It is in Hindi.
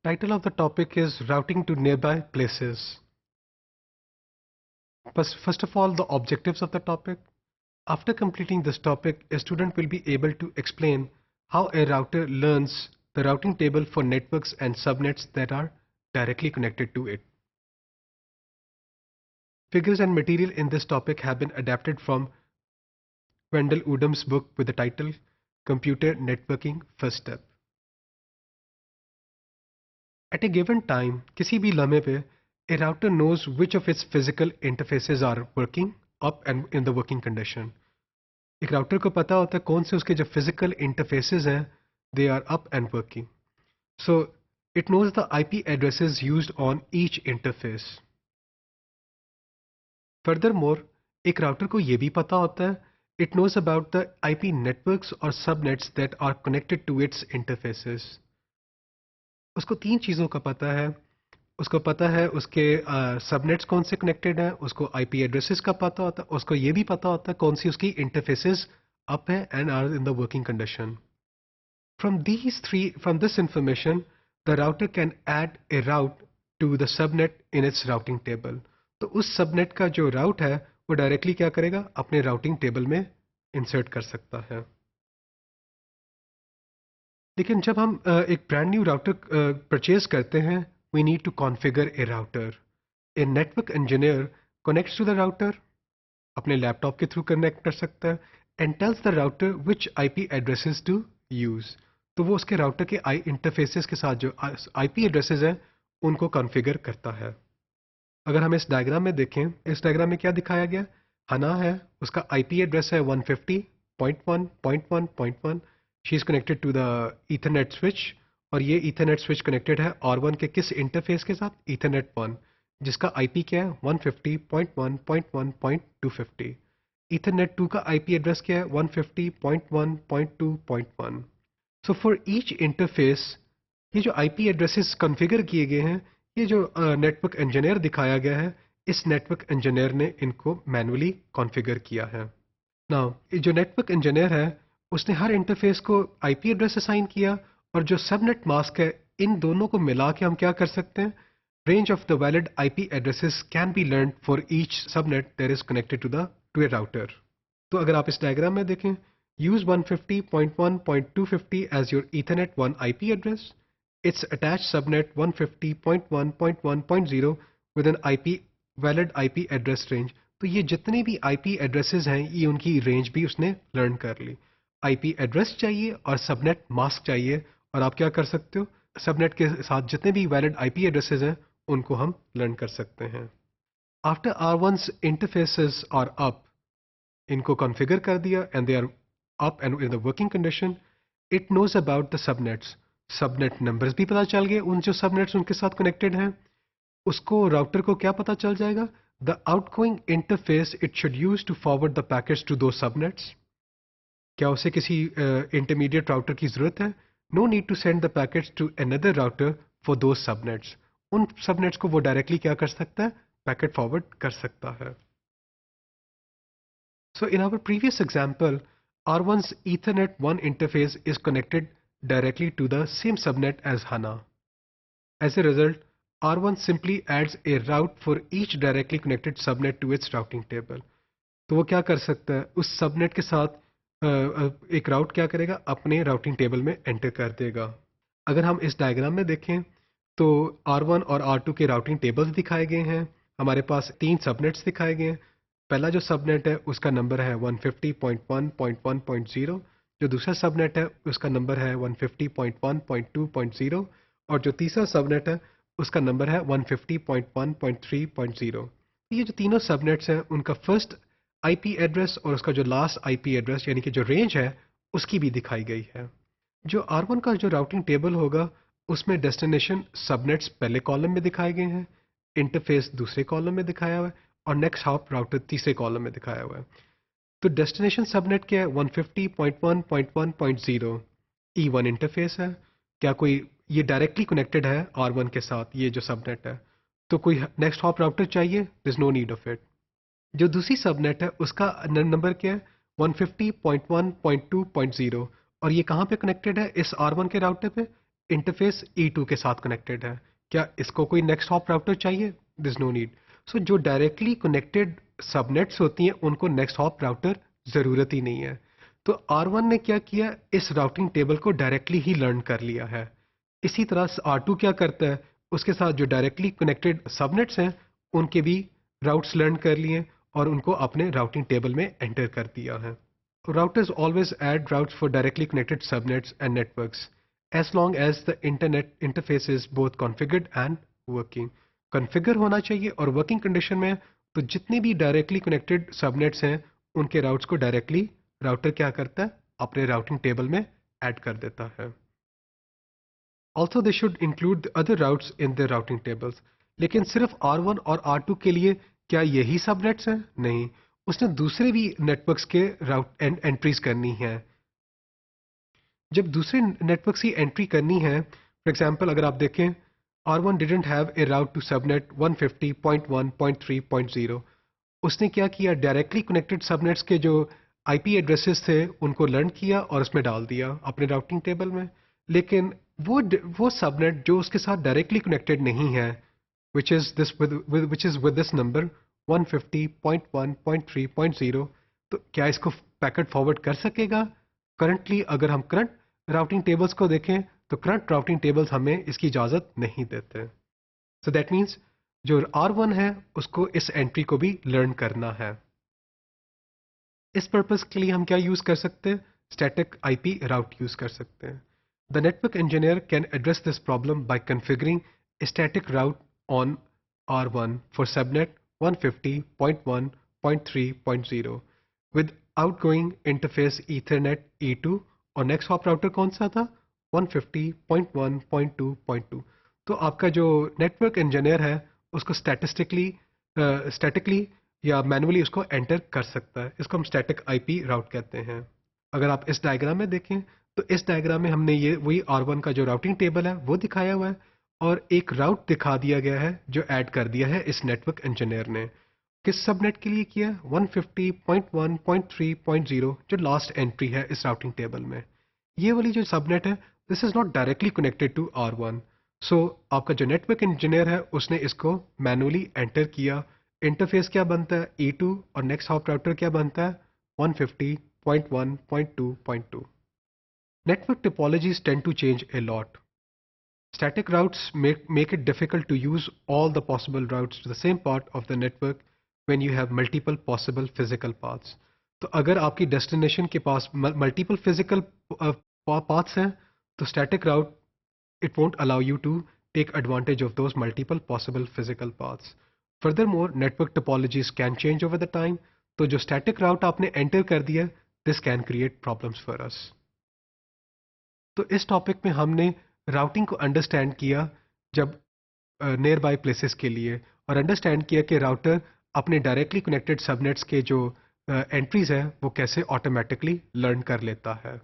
Title of the topic is Routing to Nearby Places. First of all, the objectives of the topic. After completing this topic, a student will be able to explain how a router learns the routing table for networks and subnets that are directly connected to it. Figures and material in this topic have been adapted from Wendell Udam's book with the title Computer Networking First Step. At a given time, किसी भी लम्हे पे, a router knows which of its physical interfaces are working up and in the working condition. एक राउटर को पता होता है कौन से उसके जो physical interfaces हैं, they are up and working. So it knows the IP addresses used on each interface. Furthermore, एक राउटर को ये भी पता होता है, it knows about the IP networks or subnets that are connected to its interfaces. उसको तीन चीज़ों का पता है. उसको पता है उसके सबनेट्स कौन से कनेक्टेड हैं, उसको आईपी एड्रेसेस का पता होता है, उसको ये भी पता होता है कौन सी उसकी इंटरफेसेस अप है and are in the working condition. From this information the router can add a route to the subnet in its routing table. तो उस सबनेट का जो राउट है वो डायरेक्टली क्या करेगा, अपने राउटिंग टेबल में इंसर्ट कर सकता है. लेकिन जब हम एक ब्रांड न्यू राउटर परचेज करते हैं, we need to configure a router. A network engineer connects to the router, अपने लैपटॉप के थ्रू कनेक्ट कर सकता है, and tells the router which IP addresses to use. तो वो उसके राउटर के इंटरफेसेस के साथ जो IP एड्रेसेस हैं उनको कॉन्फ़िगर करता है. अगर हम इस डायग्राम में देखें, इस डायग्राम में क्या दिखाया गया, हना है, उसका IP एड्रेस है 150.1.1.1. She is connected to the ethernet switch, और ये ईथरनेट स्विच कनेक्टेड है R1 के किस इंटरफेस के साथ, ईथरनेट 1, जिसका IP क्या है 150.1.1.250. ईथरनेट 2 का IP एड्रेस क्या है 150.1.2.1. सो फॉर ईच इंटरफेस ये जो IP एड्रेसेस कॉन्फ़िगर किए गए हैं, ये जो नेटवर्क इंजीनियर दिखाया गया है, इस नेटवर्क इंजीनियर ने इनको मैनुअली कॉन्फ़िगर किया है. नाउ जो नेटवर्क इंजीनियर है उसने हर इंटरफेस को IP एड्रेस असाइन किया, और जो सबनेट मास्क है इन दोनों को मिला के हम क्या कर सकते हैं, range of the valid IP addresses can be learn for each subnet that is connected to a router. तो अगर आप इस डायग्राम में देखें, use 150.1.250 as your ethernet 1 IP address. It's attach subnet 150.1.1.0 with an valid IP address range. तो ये जितने भी IP एड्रेसेस हैं ये उनकी रेंज भी उसने लर्न कर ली. IP एड्रेस चाहिए और सबनेट मास्क चाहिए, और आप क्या कर सकते हो, सबनेट के साथ जितने भी वैलिड IP एड्रेसेस हैं उनको हम लर्न कर सकते हैं. After R1's interfaces are up, इनको कॉन्फ़िगर कर दिया and they are up and in the working condition, it knows about the subnets. Subnet numbers भी पता चल गए उन जो सबनेट्स उनके साथ कनेक्टेड हैं. उसको राउटर को क्या पता चल जाएगा, the outgoing interface it should use to forward the packets to दो सबनेट्स. क्या उसे किसी इंटरमीडिएट राउटर की जरूरत है, no need to send the packets to another router for दो सबनेट्स. उन सबनेट्स को वो डायरेक्टली क्या कर सकता है, पैकेट फॉरवर्ड कर सकता है. So in our previous example, R1's Ethernet 1 interface is connected directly to the same subnet as HANA. As a result, R1 simply adds a route for each directly connected subnet to its routing table. तो वो क्या कर सकता है, उस सबनेट के साथ एक राउट क्या करेगा, अपने राउटिंग टेबल में एंटर कर देगा. अगर हम इस डायग्राम में देखें तो R1 और R2 के राउटिंग टेबल्स दिखाए गए हैं. हमारे पास तीन सबनेट्स दिखाए गए हैं. पहला जो सबनेट है उसका नंबर है 150.1.1.0, जो दूसरा सबनेट है उसका नंबर है 150.1.2.0, और जो तीसरा सबनेट है उसका नंबर है 150.1.3.0. ये जो तीनों सबनेट्स हैं उनका फर्स्ट IP एड्रेस और उसका जो लास्ट IP एड्रेस यानी कि जो रेंज है उसकी भी दिखाई गई है. जो R1 का जो राउटिंग टेबल होगा उसमें डेस्टिनेशन सबनेट्स पहले कॉलम में दिखाए गए हैं, इंटरफेस दूसरे कॉलम में दिखाया हुआ है, और नेक्स्ट हॉप राउटर तीसरे कॉलम में दिखाया हुआ है. तो डेस्टिनेशन सबनेट क्या है, 150.1.1.0 E1 इंटरफेस है. क्या कोई ये डायरेक्टली कनेक्टेड है R1 के साथ, ये जो सबनेट है, तो कोई नेक्स्ट हॉप राउटर चाहिए, there is no need of it. जो दूसरी सबनेट है उसका नंबर क्या है 150.1.2.0, और ये कहाँ पे कनेक्टेड है, इस R1 के राउटर पे, इंटरफेस E2 के साथ कनेक्टेड है, क्या इसको कोई नेक्स्ट हॉप राउटर चाहिए? This no need. सो जो डायरेक्टली कनेक्टेड सबनेट्स होती हैं उनको नेक्स्ट हॉप राउटर ज़रूरत ही नहीं है। तो R1 ने क्या किया, इस राउटिंग टेबल को डायरेक्टली ही लर्न कर लिया है। इसी तरह R2 क्या करता है, उसके साथ जो डायरेक्टली कनेक्टेड सबनेट्स हैं उनके भी राउट्स लर्न कर लिए और उनको अपने राउटिंग टेबल में एंटर कर दिया है। Routers always add routes for directly connected subnets and networks as long as the internet interface is both configured and working. Configure होना चाहिए और working condition में तो जितने भी directly connected subnets हैं उनके routes को directly router क्या करता है, अपने routing table में add कर देता है। Also they should include the other routes in their routing tables. लेकिन सिर्फ R1 और R2 के लिए क्या यही सबनेट्स हैं? नहीं, उसने दूसरे भी नेटवर्क्स के राउट एंट्रीज करनी है। जब दूसरे नेटवर्क्स की एंट्री करनी है, फॉर एग्जांपल अगर आप देखें, R1 didn't have a route to subnet 150.1.3.0। उसने क्या किया, डायरेक्टली कनेक्टेड सबनेट्स के जो आईपी एड्रेसेस थे उनको लर्न किया और उसमें डाल दिया अपने राउटिंग टेबल में। लेकिन वो सबनेट जो उसके साथ डायरेक्टली कनेक्टेड नहीं है, which is with this number 150.1.3.0, तो क्या इसको पैकेट फॉरवर्ड कर सकेगा? करंटली अगर हम करंट राउटिंग टेबल्स को देखें तो करंट राउटिंग टेबल्स हमें इसकी इजाज़त नहीं देते। सो दैट मीन्स जो R1 है उसको इस एंट्री को भी लर्न करना है। इस पर्पस के लिए हम क्या यूज़ कर सकते हैं? स्टैटिक आईपी राउट यूज़ कर सकते हैं। The network engineer can address this problem by configuring a static route on R1 for subnet 150.1.3.0 with outgoing interface Ethernet E2 और next hop router कौन सा था? 150.1.2.2। तो आपका जो नेटवर्क इंजीनियर है उसको स्टैटिकली या मैनुअली उसको एंटर कर सकता है। इसको हम स्टैटिक आईपी राउट कहते हैं। अगर आप इस डायग्राम में देखें तो इस डायग्राम में हमने ये वही R1 का जो राउटिंग टेबल है वो दिखाया हुआ है और एक राउट दिखा दिया गया है जो ऐड कर दिया है इस नेटवर्क इंजीनियर ने। किस सबनेट के लिए किया? 150.1.3.0 जो लास्ट एंट्री है इस राउटिंग टेबल में। ये वाली जो सबनेट है this is not directly connected to R1। So आपका जो नेटवर्क इंजीनियर है उसने इसको मैनुअली एंटर किया। इंटरफेस क्या बनता है? E2 और नेक्स्ट हॉप राउटर क्या बनता है? 150.1.2.2। Network topologies tend to change a lot. Static routes make it difficult to use all the possible routes to the same part of the network when you have multiple possible physical paths. तो अगर आपकी डेस्टिनेशन के पास मल्टीपल फिजिकल पाथ्स हैं तो static route it won't allow you to take advantage of those multiple possible physical paths. Furthermore, network topologies can change over the time. तो जो static route आपने enter कर दिया, this can create problems for us. तो इस टॉपिक में हमने राउटिंग को अंडरस्टैंड किया जब नियर बाय प्लेसेस के लिए, और अंडरस्टैंड किया कि राउटर अपने डायरेक्टली कनेक्टेड सबनेट्स के जो एंट्रीज हैं वो कैसे ऑटोमेटिकली लर्न कर लेता है।